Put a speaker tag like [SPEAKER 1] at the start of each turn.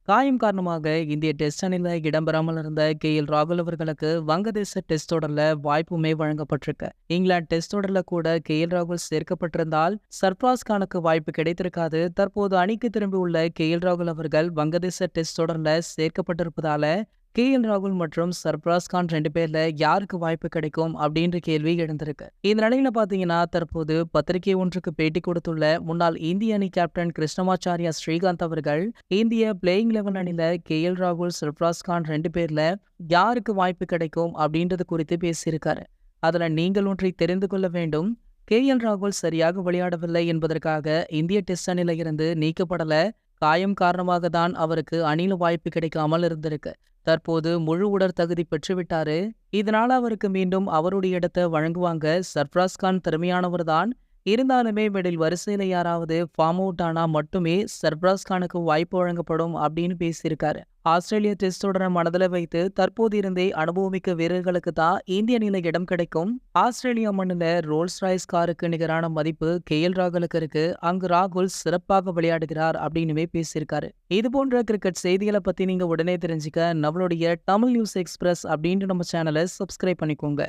[SPEAKER 1] காயம் காரணமாக இந்திய டெஸ்ட் அணில இடம்பெறாமல் இருந்த ராகுல் அவர்களுக்கு வங்கதேச டெஸ்ட் தொடர்ல வாய்ப்புமே வழங்கப்பட்டிருக்கு. இங்கிலாந்து டெஸ்ட் தொடர்ல கூட ராகுல் சேர்க்கப்பட்டிருந்தால் சர்ஃப்ராஸ் கானுக்கு வாய்ப்பு கிடைத்திருக்காது. தற்போது அணிக்கு திரும்பியுள்ள ராகுல் அவர்கள் வங்கதேச டெஸ்ட் தொடர்ல சேர்க்கப்பட்டிருப்பதால ராகுல் மற்றும் சர்ஃப்ராஸ் கான் 2 பேர்ல யாருக்கு வாய்ப்பு கிடைக்கும் அப்படின்ற கேள்வி எழுந்திருக்கு. இந்த நிலையில பாத்தீங்கன்னா தற்போது பத்திரிகை ஒன்றுக்கு பேட்டி கொடுத்துள்ள முன்னாள் இந்திய அணி கேப்டன் கிருஷ்ணமாச்சாரியா ஸ்ரீகாந்த் அவர்கள் இந்திய பிளேயிங் 11 அணில ராகுல், சர்ஃப்ராஸ் கான் 2 பேர்ல யாருக்கு வாய்ப்பு கிடைக்கும் அப்படின்றது குறித்து பேசியிருக்காரு. அதுல நீங்கள் ஒன்றை தெரிந்து கொள்ள வேண்டும். ராகுல் சரியாக விளையாடவில்லை என்பதற்காக இந்திய டெஸ்ட் அணில இருந்து நீக்கப்படல. காயம் காரணமாக தான் அவருக்கு அணில வாய்ப்பு கிடைக்காமல் இருந்திருக்கு. தற்போது முழு உடற் தகுதி பெற்றுவிட்டாரு. இதனால அவருக்கு மீண்டும் அவருடைய இடத்தை வழங்குவாங்க. சர்ஃப்ராஸ் கான் திறமையானவர் தான். இருந்தாலுமே மிடில் வரிசையில யாராவது ஃபார்ம் அவுட் ஆனா மட்டுமே சர்ஃப்ராஸ் கானுக்கு வாய்ப்பு வழங்கப்படும் அப்படின்னு பேசியிருக்காரு. ஆஸ்திரேலிய டெஸ்ட் தொடரை மனதில் வைத்து தற்போது இருந்தே அனுபவமிக்க வீரர்களுக்கு தான் இந்திய அணியில இடம் கிடைக்கும். ஆஸ்திரேலியா மண்ணில ரோல்ஸ் ராய்ஸ் காருக்கு நிகரான மதிப்பு ராகுலுக்கு இருக்கு. அங்கு ராகுல் சிறப்பாக விளையாடுகிறார் அப்படின்னுமே பேசியிருக்காரு. இது போன்ற கிரிக்கெட் செய்திகளை பத்தி நீங்க உடனே தெரிஞ்சுக்க நம்மளுடைய தமிழ் நியூஸ் எக்ஸ்பிரஸ் அப்படின்ற நம்ம சேனலை சப்ஸ்கிரைப் பண்ணிக்கோங்க.